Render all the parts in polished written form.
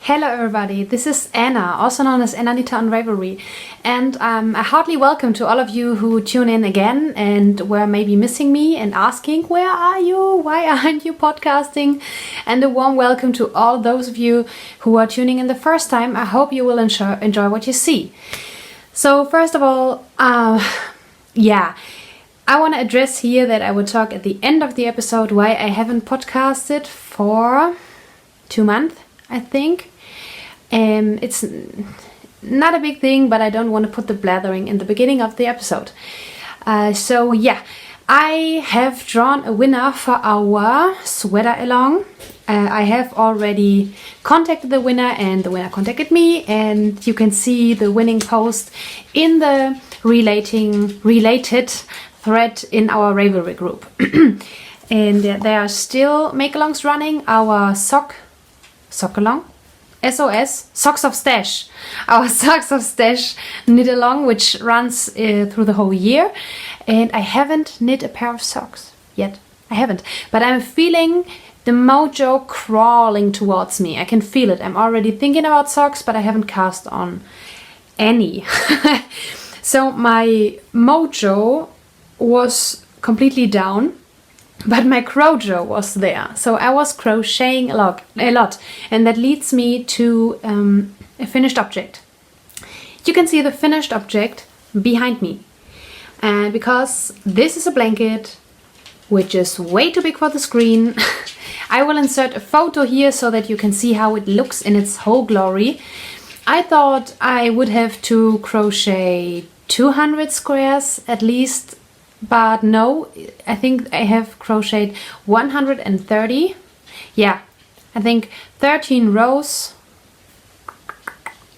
Hello everybody, this is Anna, also known as Anita on Ravelry, and a heartily welcome to all of you who tune in again and were maybe missing me and asking, where are you? Why aren't you podcasting? And a warm welcome to all those of you who are tuning in the first time. I hope you will enjoy what you see. So first of all, I want to address here that I would talk at the end of the episode why I haven't podcasted for 2 months, I think. It's not a big thing, but I don't want to put the blathering in the beginning of the episode. I have drawn a winner for our sweater along. I have already contacted the winner and the winner contacted me, and you can see the winning post in the related thread in our Ravelry group. And there are still make-alongs running. Our sock along, SOS, Socks of Stash. Our Socks of Stash knit along, which runs through the whole year. And I haven't knit a pair of socks yet. I haven't. But I'm feeling the mojo crawling towards me. I can feel it. I'm already thinking about socks, but I haven't cast on any. So my mojo was completely down. But my crojo was there, so I was crocheting a lot, and that leads me to a finished object. You can see the finished object behind me, and because this is a blanket which is way too big for the screen, I will insert a photo here so that you can see how it looks in its whole glory. I thought I would have to crochet 200 squares at least. But no, I think I have crocheted 130. Yeah, I think 13 rows.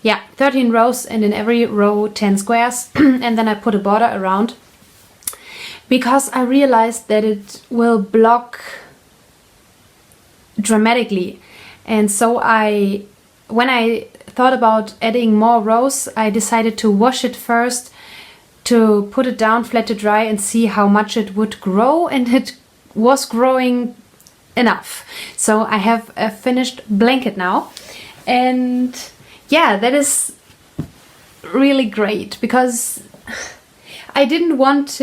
Yeah, 13 rows, and in every row 10 squares. And then I put a border around because I realized that it will block dramatically. And so when I thought about adding more rows, I decided to wash it first, to put it down flat to dry and see how much it would grow, and it was growing enough. So I have a finished blanket now, and yeah, that is really great because I didn't want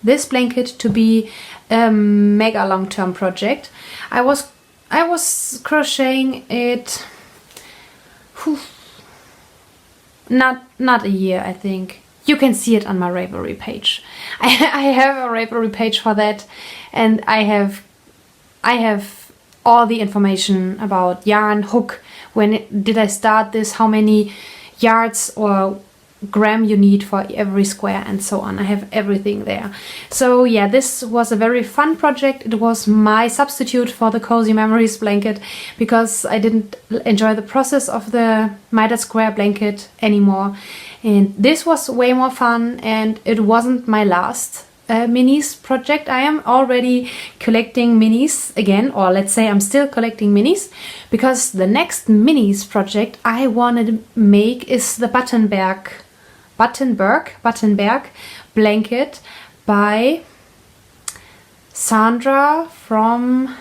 this blanket to be a mega long-term project. I was crocheting it not a year, I think. You can see it on my Ravelry page. I have a Ravelry page for that, and I have all the information about yarn, hook, did I start this, how many yards or gram you need for every square, and so on. I have everything there. So yeah, this was a very fun project. It was my substitute for the Cozy Memories blanket because I didn't enjoy the process of the mitered square blanket anymore, and this was way more fun. And it wasn't my last minis project. I am already collecting minis again, or let's say I'm still collecting minis, because the next minis project I want to make is the Battenberg blanket by Sandra from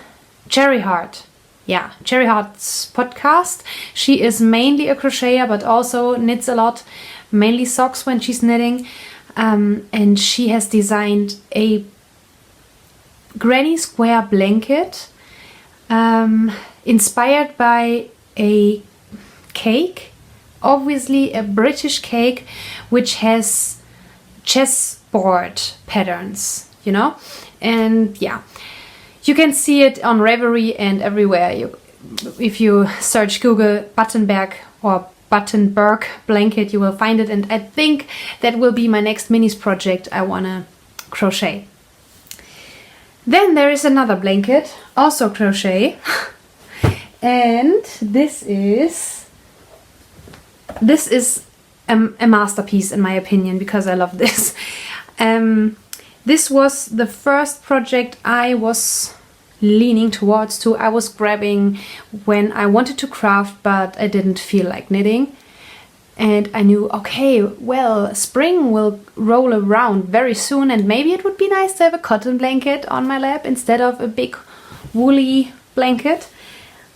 Cherry Heart. Yeah, Cherry Heart's podcast. She is mainly a crocheter, but also knits a lot, mainly socks when she's knitting. And she has designed a granny square blanket inspired by a cake. Obviously a British cake which has chessboard patterns, you know? And yeah, you can see it on Ravelry and everywhere. If you search Google Battenberg or Battenberg blanket, you will find it, and I think that will be my next minis project I wanna crochet. Then there is another blanket, also crochet, and this is a masterpiece in my opinion, because I love this. This was the first project I was leaning towards I was grabbing when I wanted to craft, but I didn't feel like knitting. And I knew, okay, well, spring will roll around very soon, and maybe it would be nice to have a cotton blanket on my lap instead of a big woolly blanket.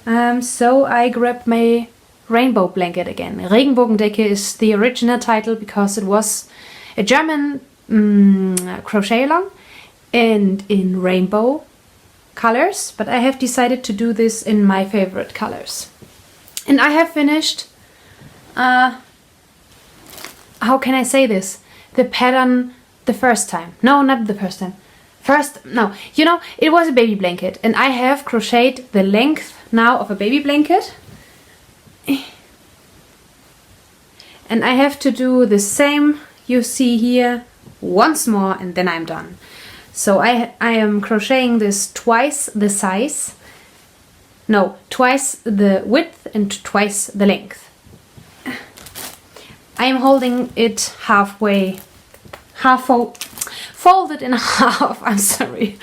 So I grabbed my rainbow blanket again. Regenbogendecke is the original title because it was a German crochet along and in rainbow colors, but I have decided to do this in my favorite colors. And I have finished, how can I say this? The pattern the first time. No, not the first time. You know, it was a baby blanket and I have crocheted the length now of a baby blanket. And I have to do the same you see here once more and then I'm done. So I am crocheting this twice the size. No, twice the width and twice the length. I am holding it halfway, folded in half, I'm sorry.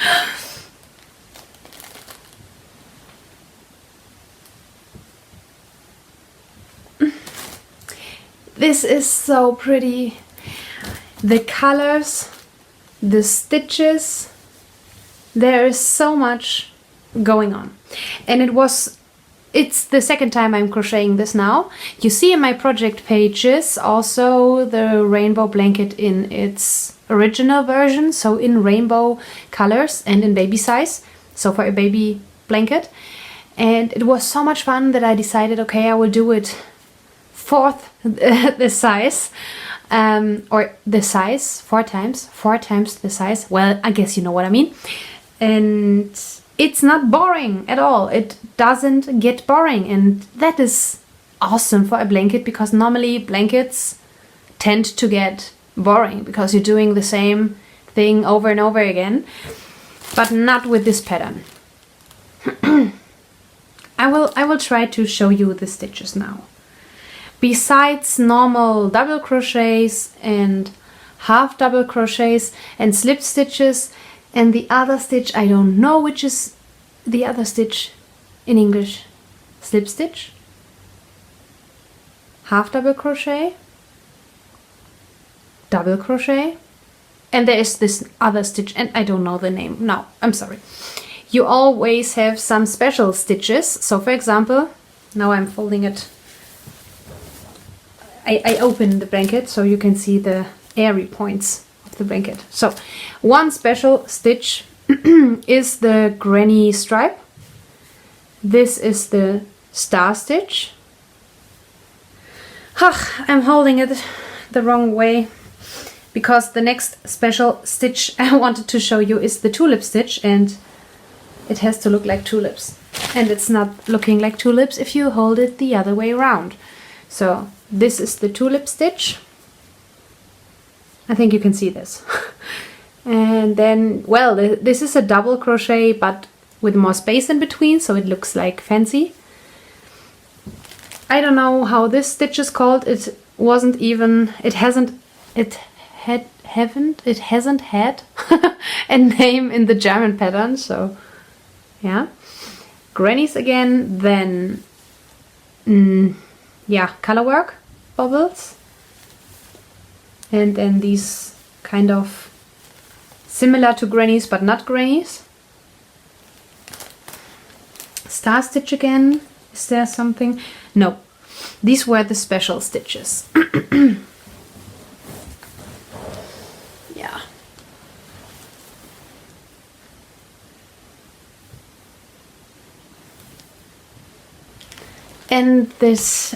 This is so pretty. The colors, the stitches, there is so much going on. And it's the second time I'm crocheting this now. You see in my project pages also the rainbow blanket in its original version, so in rainbow colors and in baby size, so for a baby blanket. And it was so much fun that I decided, okay, I will do it fourth the size, or the size, four times the size. Well, I guess you know what I mean. And it's not boring at all. It doesn't get boring, and that is awesome for a blanket, because normally blankets tend to get boring because you're doing the same thing over and over again, but not with this pattern. I will try to show you the stitches now. Besides normal double crochets and half double crochets and slip stitches and the other stitch, I don't know which is the other stitch in English. Slip stitch, half double crochet, double crochet, and there is this other stitch and I don't know the name. No, I'm sorry. You always have some special stitches. So for example, now I'm folding it. I open the blanket so you can see the airy points of the blanket. So one special stitch is the granny stripe. This is the star stitch. I'm holding it the wrong way because the next special stitch I wanted to show you is the tulip stitch, and it has to look like tulips. And it's not looking like tulips if you hold it the other way around. So this is the tulip stitch. I think you can see this. And then, well, this is a double crochet but with more space in between, so it looks like fancy. I don't know how this stitch is called. It hasn't had a name in the German pattern, so yeah. Grannies again, then color work bubbles, and then these kind of similar to grannies but not grannies. Star stitch again. Is there something? No, these were the special stitches. Yeah. And this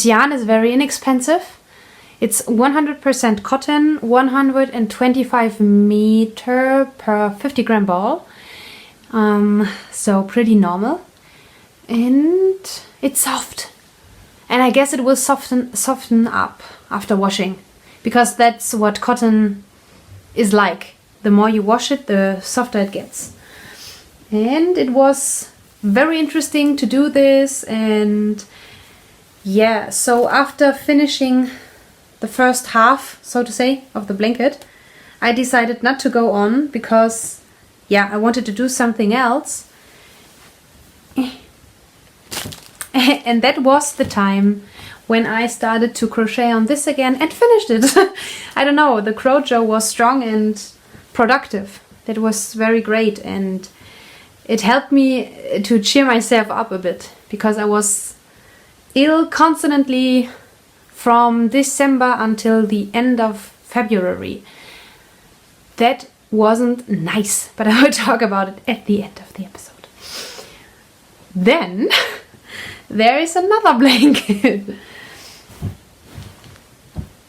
yarn is very inexpensive. It's 100% cotton, 125 meter per 50 gram ball. So pretty normal. And it's soft. And I guess it will soften up after washing, because that's what cotton is like. The more you wash it, the softer it gets. And it was very interesting to do this, and yeah, so after finishing the first half, so to say, of the blanket, I decided not to go on because, yeah, I wanted to do something else. And that was the time when I started to crochet on this again and finished it. I don't know, the crochet was strong and productive. That was very great, and it helped me to cheer myself up a bit, because I was ill constantly from December until the end of February. That wasn't nice, but I will talk about it at the end of the episode. Then there is another blanket.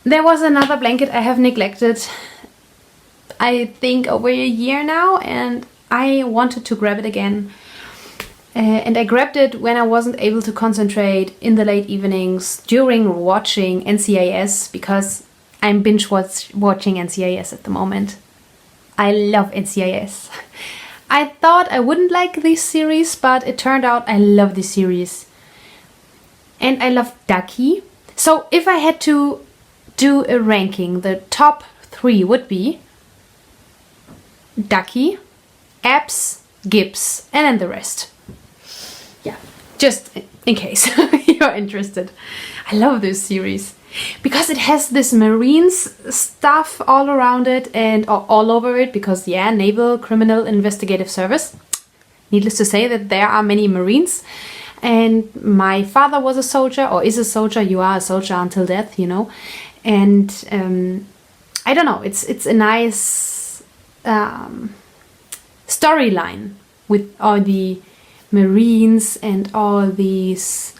There was another blanket I have neglected, I think over a year now, and I wanted to grab it again. And I grabbed it when I wasn't able to concentrate in the late evenings during watching NCIS, because I'm binge watching NCIS at the moment. I love NCIS. I thought I wouldn't like this series, but it turned out I love this series. And I love Ducky. So if I had to do a ranking, the top 3 would be Ducky, Abs, Gibbs, and then the rest. Yeah, just in case you're interested. I love this series because it has this Marines stuff all around it and all over it, because yeah, Naval Criminal Investigative Service. Needless to say that there are many Marines, and my father was a soldier, or is a soldier. You are a soldier until death, you know. And I don't know, it's a nice storyline with all the Marines and all these.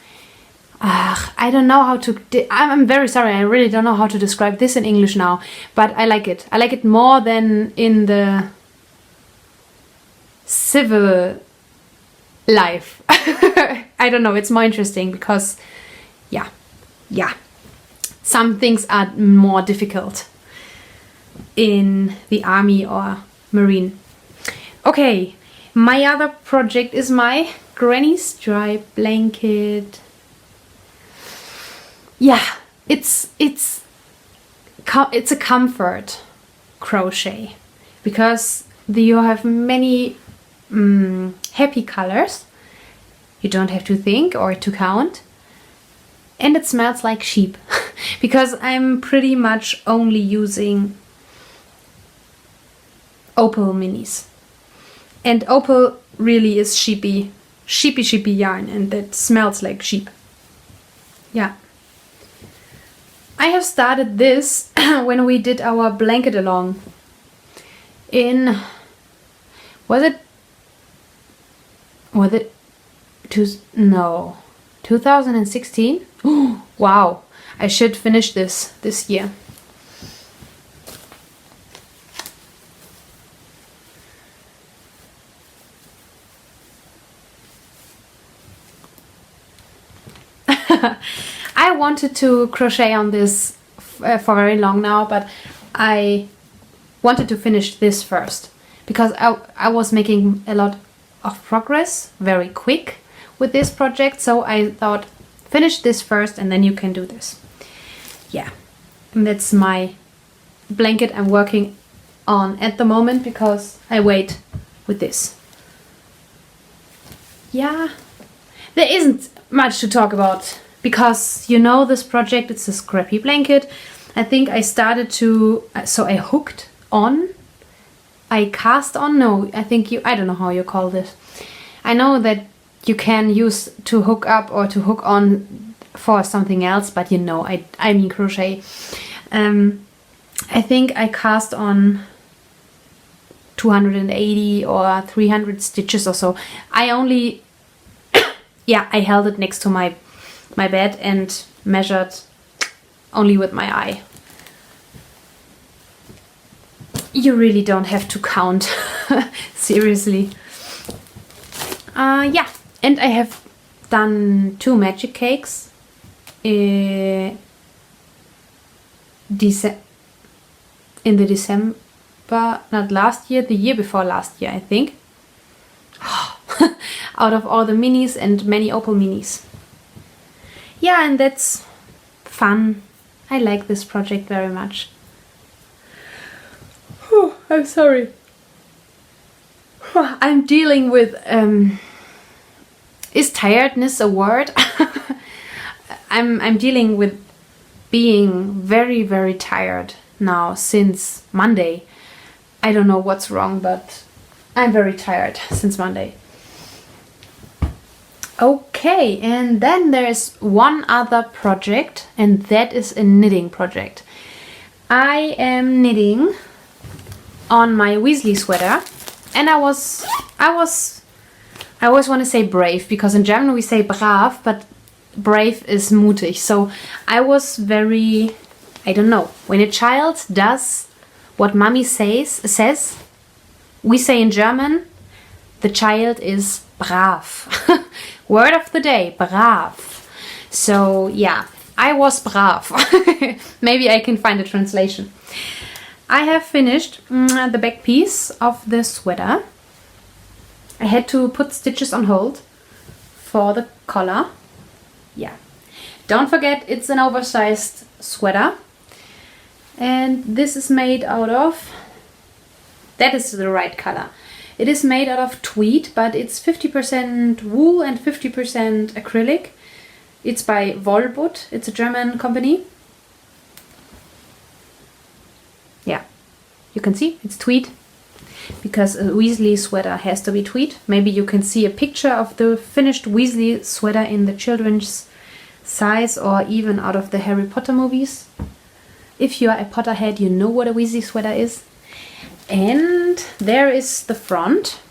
I don't know how to. I'm very sorry. I really don't know how to describe this in English now. But I like it. I like it more than in the civil life. I don't know. It's more interesting because, yeah. Some things are more difficult in the army or marine. Okay, my other project is my granny stripe blanket. Yeah, it's a comfort crochet, because you have many happy colors. You don't have to think or to count. And it smells like sheep, because I'm pretty much only using opal minis. And opal really is sheepy yarn, and that smells like sheep. Yeah. I have started this when we did our blanket along in, was it 2016? Wow, I should finish this year. I wanted to crochet on this for very long now, but I wanted to finish this first, because I was making a lot of progress very quick with this project, so I thought, finish this first and then you can do this. Yeah, and that's my blanket I'm working on at the moment, because I wait with this. Yeah, there isn't much to talk about, because you know this project, it's a scrappy blanket. I think I started to, so I hooked on, I cast on, no, I don't know how you call this. I know that you can use to hook up or to hook on for something else, but you know, I mean crochet. I think I cast on 280 or 300 stitches or so. I only, yeah, I held it next to my bed and measured only with my eye. You really don't have to count. Seriously. Yeah, and I have done 2 magic cakes in the December, not last year, the year before last year, I think. Out of all the minis and many opal minis. Yeah, and that's fun. I like this project very much. I'm sorry. I'm dealing with, is tiredness a word? I'm dealing with being very, very tired now since Monday. I don't know what's wrong, but I'm very tired since Monday. Okay, and then there's one other project, and that is a knitting project. I am knitting on my Weasley sweater, and I always want to say brave, because in German we say brav, but brave is mutig. So I was very, I don't know, when a child does what mommy says, we say in German, the child is brav. Word of the day, brav. So yeah, I was brav. Maybe I can find a translation. I have finished the back piece of the sweater. I had to put stitches on hold for the collar. Yeah. Don't forget, it's an oversized sweater. And this is made out of, that is the right color. It is made out of tweed, but it's 50% wool and 50% acrylic. It's by Wollbutt. It's a German company. Yeah, you can see it's tweed, because a Weasley sweater has to be tweed. Maybe you can see a picture of the finished Weasley sweater in the children's size, or even out of the Harry Potter movies. If you are a Potterhead, you know what a Weasley sweater is. And there is the front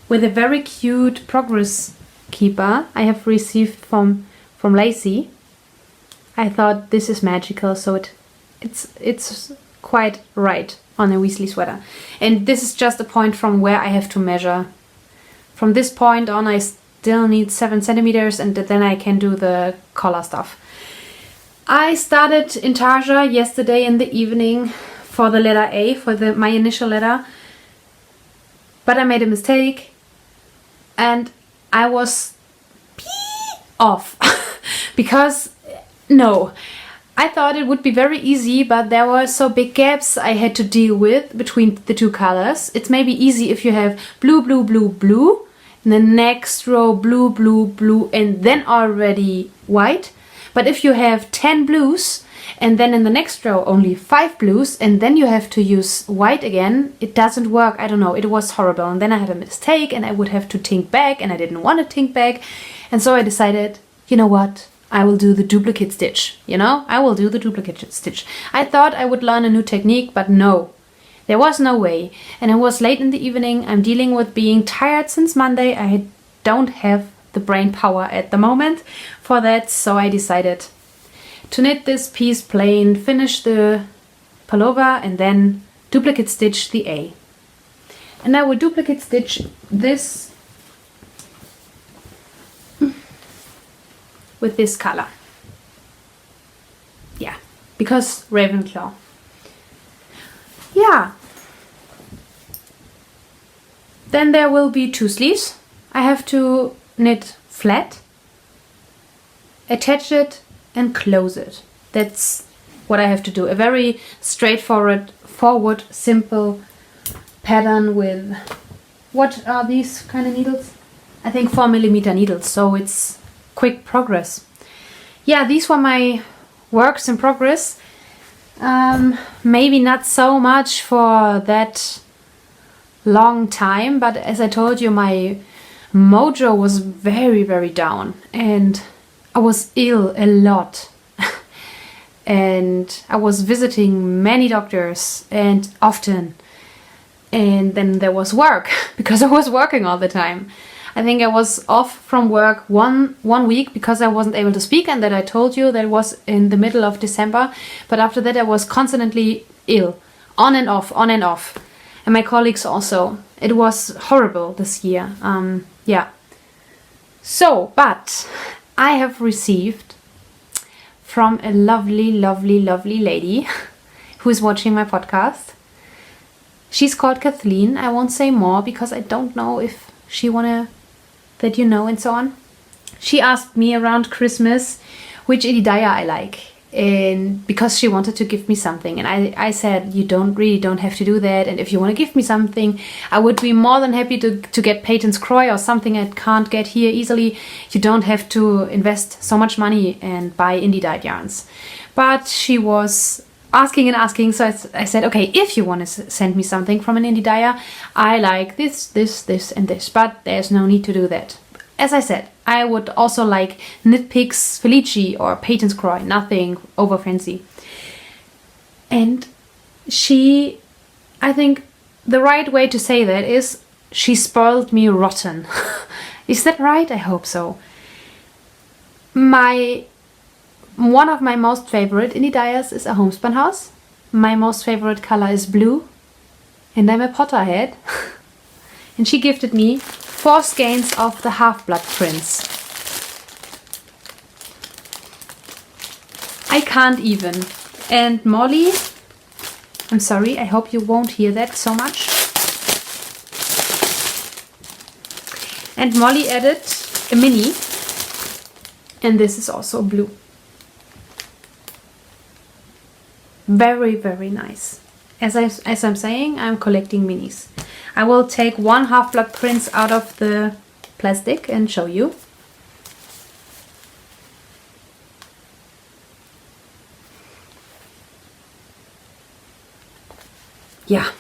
with a very cute progress keeper I have received from Lacey. I thought this is magical, so it's quite right on a Weasley sweater. And this is just a point from where I have to measure. From this point on, I still need 7 centimeters, and then I can do the collar stuff. I started Intarsia yesterday in the evening for the letter A, for my initial letter, but I made a mistake and I was off because no, I thought it would be very easy, but there were so big gaps I had to deal with between the two colors. It's maybe easy if you have blue, blue, blue, blue, and the next row blue, blue, blue, and then already white. But if you have 10 blues and then in the next row only 5 blues and then you have to use white again, it doesn't work. I don't know, it was horrible. And then I had a mistake and I would have to think back, and I didn't want to think back. And so I decided, you know what, I will do the duplicate stitch. I will do the duplicate stitch. I thought I would learn a new technique, but no, there was no way. And it was late in the evening. I'm dealing with being tired since Monday. I don't have the brain power at the moment for that, so I decided to knit this piece plain, finish the pullover, and then duplicate stitch the A. And I will duplicate stitch this with this color. Yeah, because Ravenclaw. Yeah. Then there will be 2 sleeves. I have to knit flat, attach it, and close it. That's what I have to do. A very straightforward, simple pattern with, what are these kind of needles? I think 4mm needles, so it's quick progress. Yeah, these were my works in progress. Maybe not so much for that long time, but as I told you, my mojo was very, very down, and I was ill a lot. And I was visiting many doctors and often. And then there was work, because I was working all the time. I think I was off from work one week because I wasn't able to speak, and that I told you that was in the middle of December. But after that I was constantly ill, on and off. And my colleagues also. It was horrible this year. Yeah. So, but I have received from a lovely, lovely, lovely lady who is watching my podcast. She's called Kathleen. I won't say more because I don't know if she wanna that you know and so on. She asked me around Christmas which Ididaya I like, and because she wanted to give me something, and I said, you don't have to do that, and if you want to give me something, I would be more than happy to get Peyton's Croy or something I can't get here easily. You don't have to invest so much money and buy indie dyed yarns. But she was asking and asking. So I said, okay, if you want to send me something from an indie dyer, I like this, and this, but there's no need to do that. As I said, I would also like Knit Picks Felici or Peyton's Croy, nothing over fancy. And I think the right way to say that is, she spoiled me rotten. Is that right? I hope so. One of my most favorite indie dyers is a homespun house. My most favorite color is blue. And I'm a Potterhead. And she gifted me 4 skeins of the Half-Blood prints. I can't even. And Molly, I'm sorry, I hope you won't hear that so much. And Molly added a mini. And this is also blue. Very, very nice. As I'm saying, I'm collecting minis. I will take 1 Half-Blood prints out of the plastic and show you. Yeah,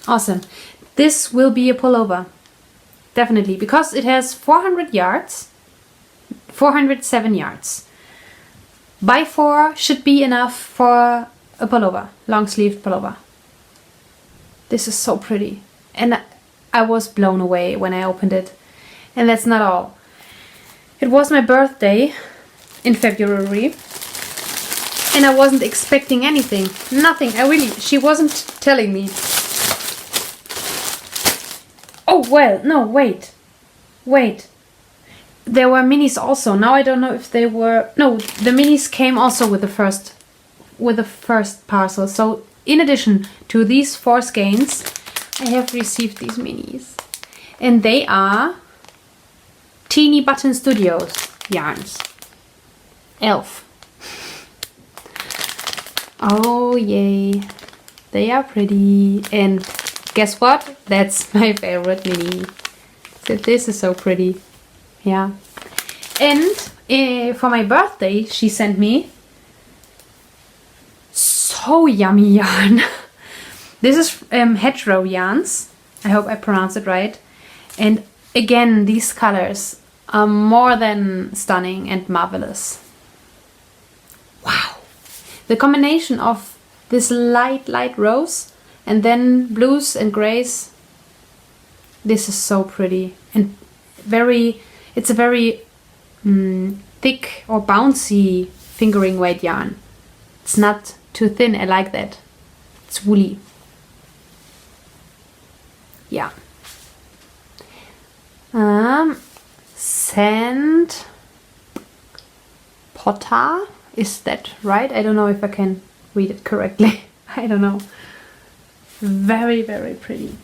awesome. This will be a pullover. Definitely, because it has 400 yards, 407 yards. By 4 should be enough for a pullover, long-sleeved pullover. This is so pretty. And I was blown away when I opened it. And that's not all. It was my birthday in February. And I wasn't expecting anything. Nothing. She wasn't telling me. Oh, well, no, wait. There were minis also. Now I don't know if they were... No, the minis came also with the first parcel. So in addition to these 4 skeins, I have received these minis. And they are Teeny Button Studios yarns. Elf. Oh yay. They are pretty. And guess what? That's my favorite mini. So this is so pretty. Yeah. And for my birthday, she sent me so yummy yarn. This is Hedgerow yarns. I hope I pronounced it right. And again, these colors are more than stunning and marvelous. Wow. The combination of this light rose and then blues and grays. This is so pretty and it's a very thick or bouncy fingering weight yarn. It's not too thin. I like that. It's woolly. Yeah. Sand Potter. Is that right? I don't know if I can read it correctly. I don't know. Very, very pretty.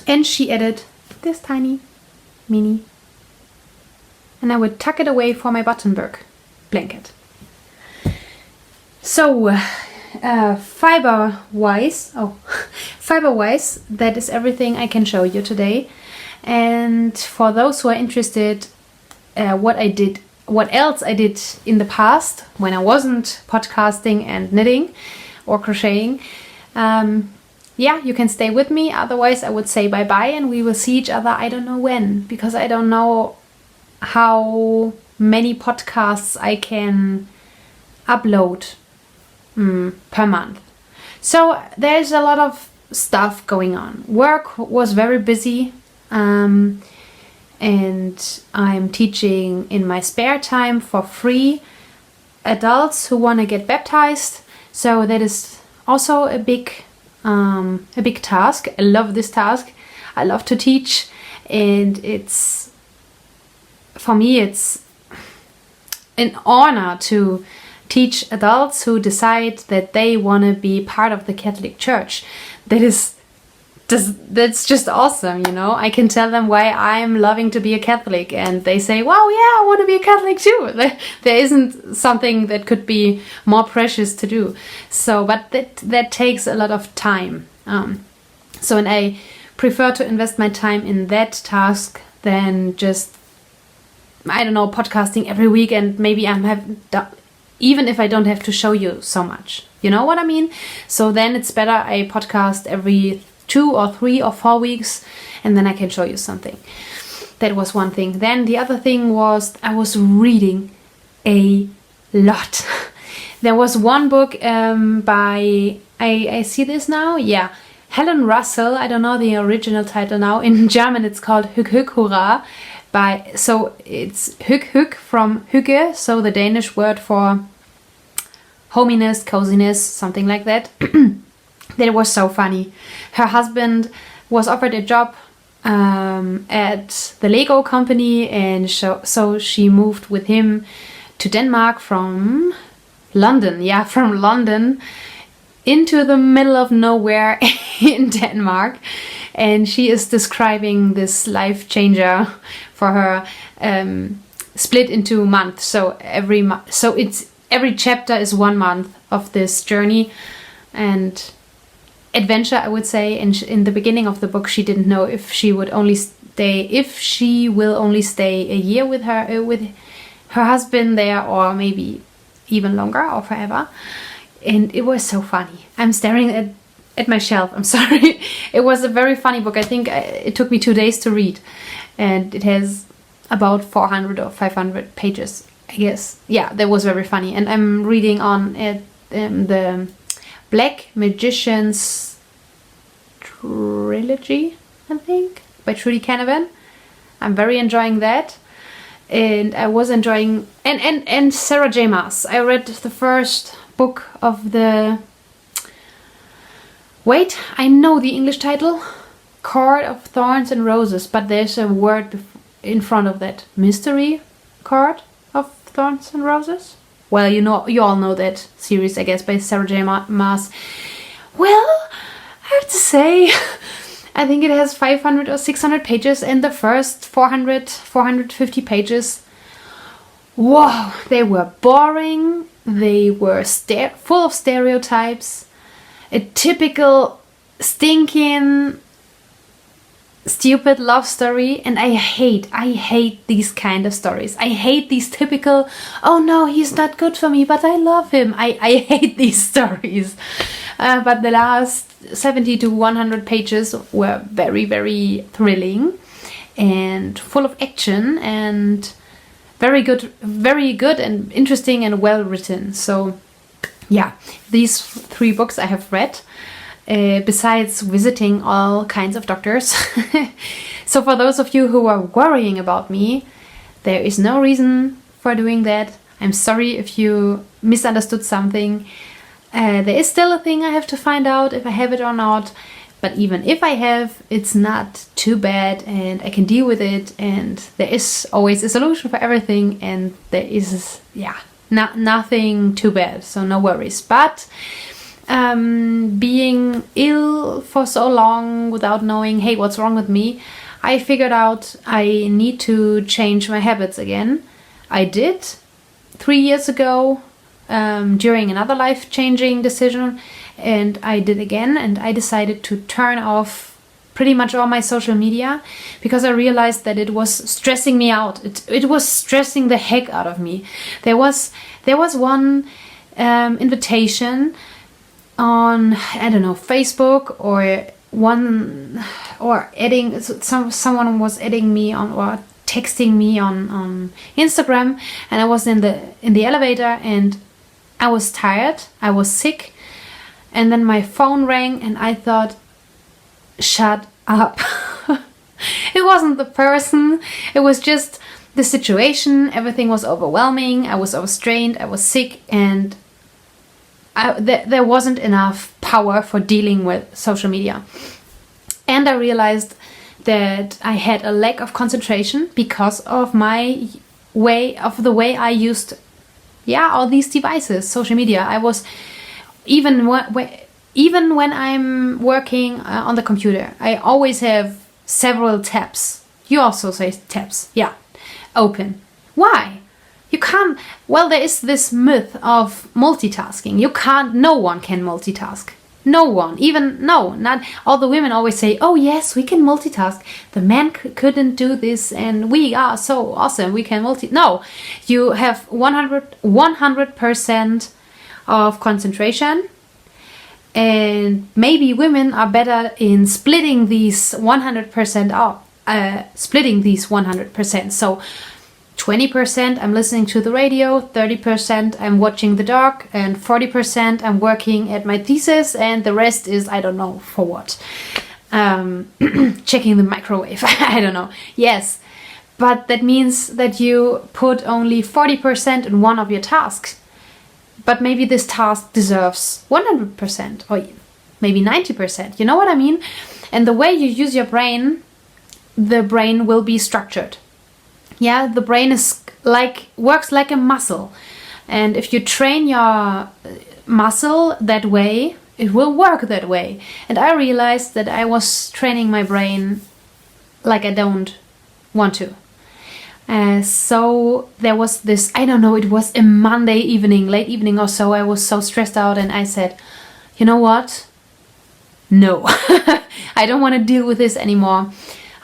And she added this tiny mini. And I would tuck it away for my Buttonberg blanket. So, fiber-wise, that is everything I can show you today. And for those who are interested, what else I did in the past when I wasn't podcasting and knitting or crocheting, yeah, you can stay with me. Otherwise, I would say bye-bye and we will see each other. I don't know when, because I don't know how many podcasts I can upload per month. So there's a lot of stuff going on. Work was very busy. And I'm teaching in my spare time for free adults who want to get baptized. So that is also a big task. I love this task. I love to teach, and for me it's an honor to teach adults who decide that they want to be part of the Catholic Church. That's just awesome, you know. I can tell them why I'm loving to be a Catholic, and they say, wow, yeah, I want to be a Catholic too. There isn't something that could be more precious to do. So, but that takes a lot of time. And I prefer to invest my time in that task than just, I don't know, podcasting every week, and maybe even if I don't have to show you so much. You know what I mean? So then it's better I podcast every 2 or 3 or 4 weeks, and then I can show you something. That was one thing. Then the other thing was I was reading a lot. There was one book by, I see this now, yeah, Helen Russell. I don't know the original title now. In German it's called Hygge Hygge Hurra. So it's Hygge Hygge from Hygge, so the Danish word for hominess, coziness, something like that. That was so funny. Her husband was offered a job at the Lego company, and so she moved with him to Denmark from London. Yeah, from London into the middle of nowhere in Denmark. And she is describing this life changer for her, split into months. So every chapter is 1 month of this journey and adventure, I would say. And in the beginning of the book, she didn't know if she will only stay a year with her husband there, or maybe even longer or forever. And it was so funny. I'm staring at my shelf. I'm sorry. It was a very funny book. I think it took me 2 days to read, and it has about 400 or 500 pages, I guess. Yeah, that was very funny. And I'm reading on the Black Magician's Trilogy, I think, by Trudy Canavan. I'm very enjoying that. And I was enjoying and Sarah J. Maas. I read the first book of the, wait, I know the English title, Court of Thorns and Roses, but there's a word in front of that. Mystery Court of Thorns and Roses. Well, you all know that series, I guess, by Sarah J. Maas. Well, I have to say, I think it has 500 or 600 pages, and the first 450 pages, wow, they were boring. They were full of stereotypes. A typical stinking stupid love story, and I hate these kind of stories. I hate these typical, oh no, he's not good for me, but I love him. I hate these stories. But the last 70 to 100 pages were very, very thrilling and full of action and very good and interesting and well written. So yeah, these 3 books I have read, besides visiting all kinds of doctors. So for those of you who are worrying about me, there is no reason for doing that. I'm sorry if you misunderstood something. There is still a thing I have to find out if I have it or not. But even if I have, it's not too bad, and I can deal with it, and there is always a solution for everything, and there is, nothing too bad, so no worries. But being ill for so long without knowing, hey, what's wrong with me, I figured out I need to change my habits again. I did 3 years ago, during another life-changing decision, and I did again, and I decided to turn off pretty much all my social media, because I realized that it was stressing me out. It was stressing the heck out of me. There was one invitation on, I don't know, Facebook, someone was adding me on, or texting me on Instagram, and I was in the elevator, and I was tired, I was sick, and then my phone rang, and I thought, shut up. It wasn't the person, it was just the situation. Everything was overwhelming, I was overstrained, I was sick, and there wasn't enough power for dealing with social media. And I realized that I had a lack of concentration because of the way I used all these devices, social media. I was even when I'm working on the computer, I always have several tabs. You also say tabs, open. Why? You can't. Well, there is this myth of multitasking. No one can multitask. No one, even, no, not all the women always say, oh yes, we can multitask. The man couldn't do this and we are so awesome, we can No, you have 100% of concentration, and maybe women are better in splitting these 100% up, splitting these 100%. So 20% I'm listening to the radio, 30% I'm watching the dog, and 40% I'm working at my thesis, and the rest is, I don't know for what. Checking the microwave, I don't know. Yes, but that means that you put only 40% in one of your tasks. But maybe this task deserves 100% or maybe 90%. You know what I mean? And the way you use your brain, the brain will be structured. Yeah, the brain is works like a muscle. And if you train your muscle that way, it will work that way. And I realized that I was training my brain like I don't want to. So there was this, I don't know, it was a Monday evening, late evening or so. I was so stressed out and I said, you know what? No, I don't want to deal with this anymore.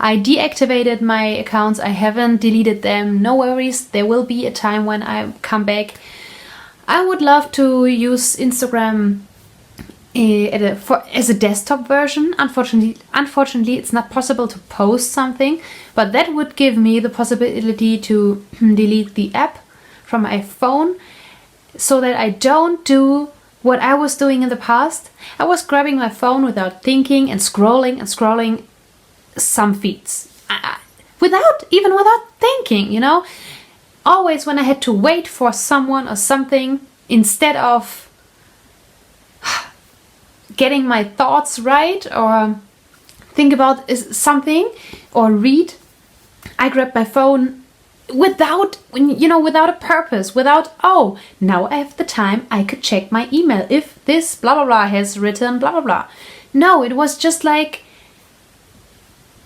I deactivated my accounts. I haven't deleted them. No worries. There will be a time when I come back. I would love to use Instagram as a desktop version. Unfortunately, it's not possible to post something, but that would give me the possibility to delete the app from my phone so that I don't do what I was doing in the past. I was grabbing my phone without thinking and scrolling some feeds without thinking, you know. Always when I had to wait for someone or something, instead of getting my thoughts right or think about something or read, I grabbed my phone without a purpose, without, oh, now I have the time, I could check my email if this blah blah blah has written blah blah blah. No, it was just like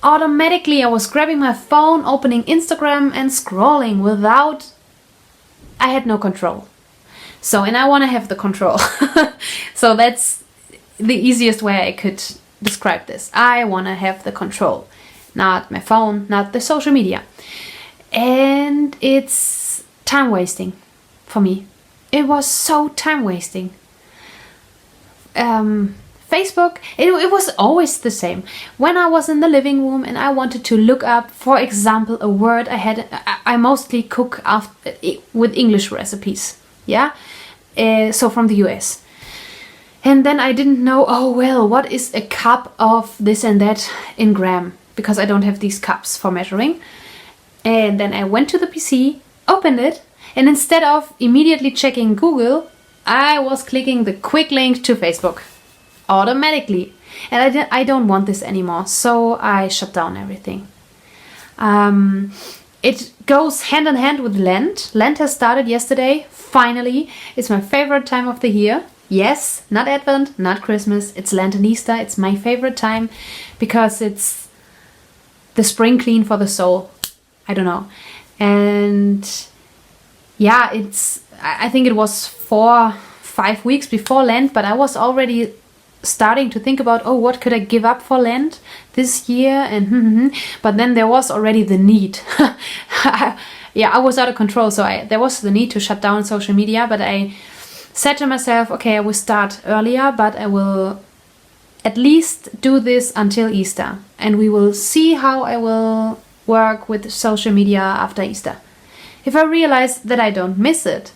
automatically I was grabbing my phone, opening Instagram and scrolling without, I had no control. So, and I want to have the control. So that's the easiest way I could describe this. I want to have the control. Not my phone, not the social media. And it's time wasting for me. It was so time wasting. Facebook, it was always the same. When I was in the living room and I wanted to look up, for example, a word I mostly cook with English recipes. Yeah? So from the US. And then I didn't know, oh well, what is a cup of this and that in gram? Because I don't have these cups for measuring. And then I went to the PC, opened it, and instead of immediately checking Google, I was clicking the quick link to Facebook. Automatically. And I don't want this anymore. So I shut down everything. It goes hand in hand with Lent. Lent has started yesterday. Finally. It's my favorite time of the year. Yes, not Advent, not Christmas. It's Lent and Easter. It's my favorite time because it's the spring clean for the soul. I don't know. And yeah, I think it was 4-5 weeks before Lent, but I was already starting to think about, oh, what could I give up for Lent this year? And but then there was already the need. Yeah, I was out of control, so there was the need to shut down social media, but I said to myself, okay, I will start earlier, but I will at least do this until Easter, and we will see how I will work with social media after Easter. If I realize that I don't miss it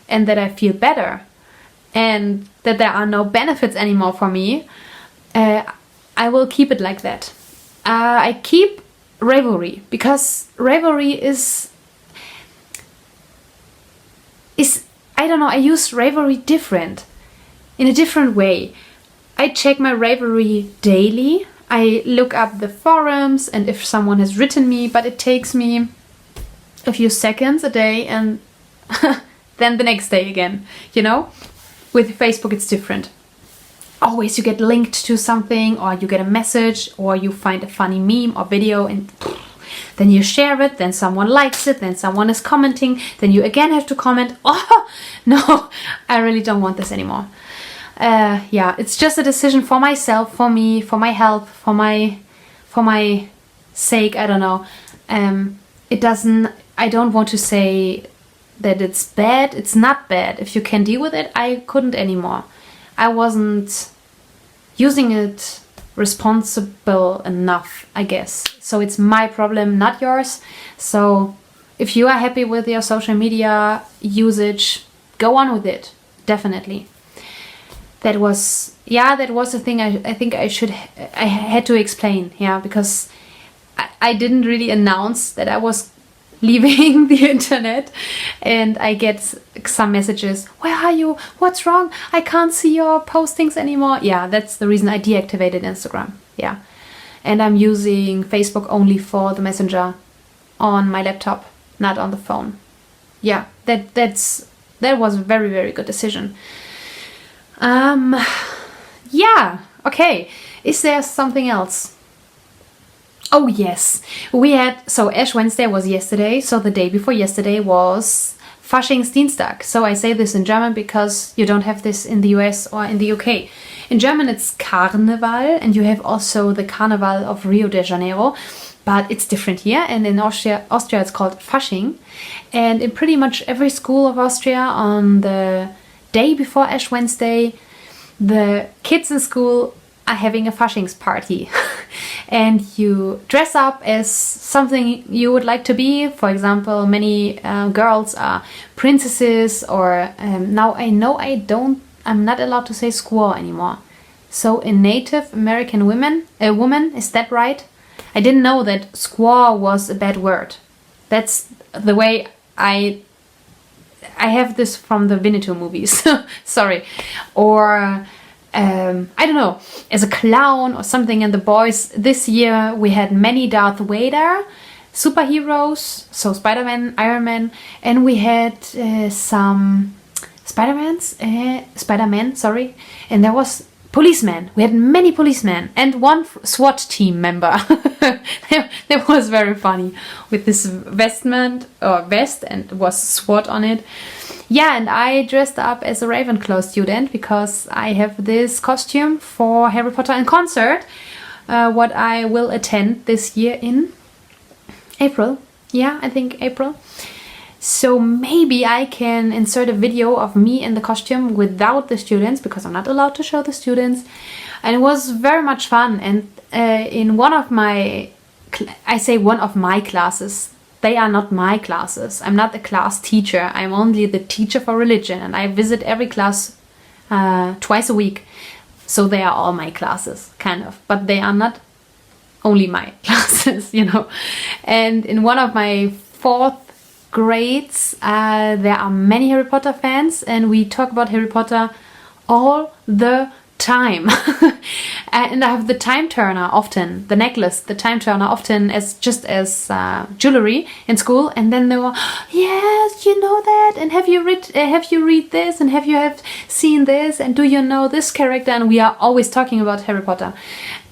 and that I feel better and that there are no benefits anymore for me, I will keep it like that. I keep Ravelry because Ravelry is I don't know, I use Ravelry in a different way. I check my Ravelry daily. I look up the forums and if someone has written me, but it takes me a few seconds a day and then the next day again, you know? With Facebook it's different. Always you get linked to something or you get a message or you find a funny meme or video and then you share it, then someone likes it, then someone is commenting, then you again have to comment. Oh, no, I really don't want this anymore. yeah, it's just a decision for myself, for me, for my health, for my sake. I don't know. I don't want to say that it's bad. It's not bad. If you can deal with it, I couldn't anymore. I wasn't using it responsible enough, I guess. So it's my problem, not yours. So if you are happy with your social media usage, go on with it. Definitely. That was the thing I think I had to explain, because I didn't really announce that I was leaving the internet, and I get some messages, where are you, what's wrong, I can't see your postings anymore. That's the reason I deactivated Instagram. And I'm using Facebook only for the messenger on my laptop, not on the phone. That was a very, very good decision. Okay, is there something else? Oh yes, so Ash Wednesday was yesterday, so the day before yesterday was Faschingsdienstag. So I say this in German because you don't have this in the US or in the UK. In German it's Karneval, and you have also the Carnival of Rio de Janeiro, but it's different here, and in Austria it's called Fasching. And in pretty much every school of Austria, on the day before Ash Wednesday, the kids in school are having a Faschings party. And you dress up as something you would like to be. For example, many girls are princesses, or now I know I'm not allowed to say squaw anymore. So a Native American woman, is that right? I didn't know that squaw was a bad word. That's the way I have this from the Winnetou movies. Sorry. Or I don't know, as a clown or something. And the boys, this year we had many Darth Vader superheroes, so Spider-Man, Iron Man, and we had some Spider-Man, sorry, and there was policemen. We had many policemen and one SWAT team member. That was very funny, with this vest and it was SWAT on it. And I dressed up as a Ravenclaw student because I have this costume for Harry Potter in concert, what I will attend this year in April. I think April. So maybe I can insert a video of me in the costume without the students, because I'm not allowed to show the students. And it was very much fun. And in one of my classes, they are not my classes. I'm not a class teacher. I'm only the teacher for religion, and I visit every class twice a week. So they are all my classes, kind of. But they are not only my classes, And in one of my fourth grades, there are many Harry Potter fans, and we talk about Harry Potter all the time. And I have the time turner often, the necklace, the time turner often as jewelry in school. And then they were, yes, you know that, and have you read this, and have you seen this, and do you know this character? And we are always talking about Harry Potter.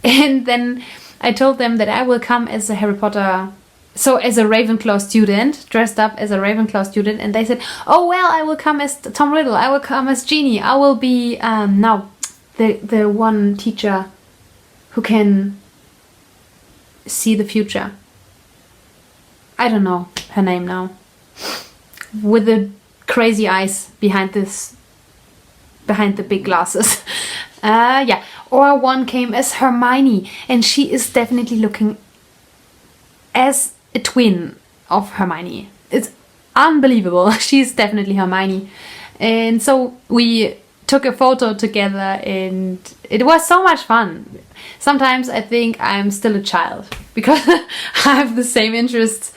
And then I told them that I will come as a Harry Potter, so as a Ravenclaw student, dressed up as a Ravenclaw student, and they said, oh well, I will come as Tom Riddle, I will come as Ginny, I will be now the one teacher who can see the future. I don't know her name now. With the crazy eyes behind the big glasses. Or one came as Hermione, and she is definitely looking as a twin of Hermione. It's unbelievable. She's definitely Hermione. And so we took a photo together, and it was so much fun. Sometimes I think I'm still a child because I have the same interests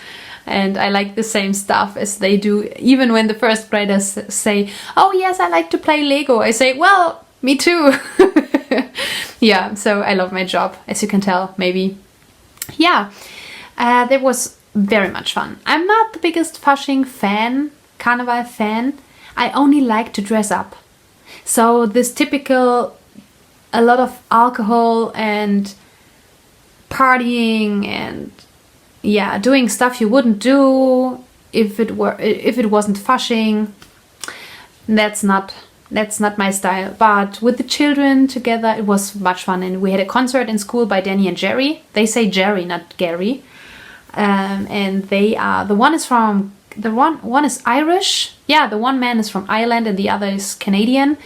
and I like the same stuff as they do. Even when the first graders say, oh yes, I like to play Lego, I say, well, me too. So I love my job, as you can tell, maybe. That was very much fun. I'm not the biggest Fasching fan, Carnival fan. I only like to dress up. So this typical, a lot of alcohol and partying and doing stuff you wouldn't do if it wasn't Fasching. That's not That's not my style. But with the children together, it was much fun. And we had a concert in school by Danny and Jerry. They say Jerry, not Gary. And they are, one is Irish. Yeah, the one man is from Ireland and the other is Canadian.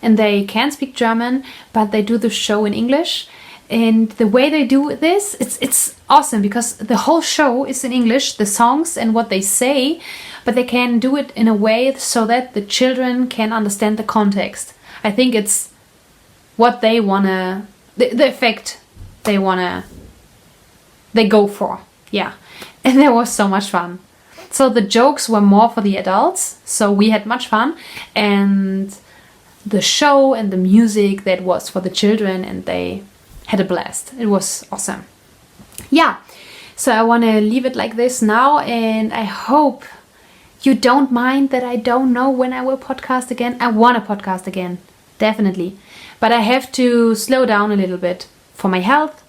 And they can speak German, but they do the show in English. And the way they do this, it's awesome, because the whole show is in English, the songs and what they say, but they can do it in a way so that the children can understand the context. I think it's what they wanna, the effect they go for. Yeah. And that was so much fun. So the jokes were more for the adults, so we had much fun. And the show and the music, that was for the children, and they had a blast. It was awesome. Yeah, so I want to leave it like this now, and I hope you don't mind that I don't know when I will podcast again. I want to podcast again, definitely. But I have to slow down a little bit for my health,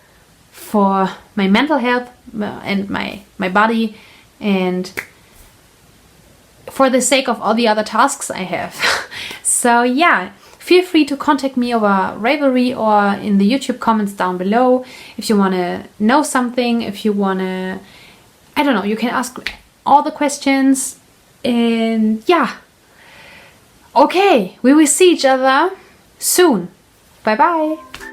for my mental health, and my body, and for the sake of all the other tasks I have. So yeah, feel free to contact me over Ravelry or in the YouTube comments down below if you want to know something, if you want to, I don't know, you can ask all the questions. And yeah, okay, we will see each other soon. Bye bye.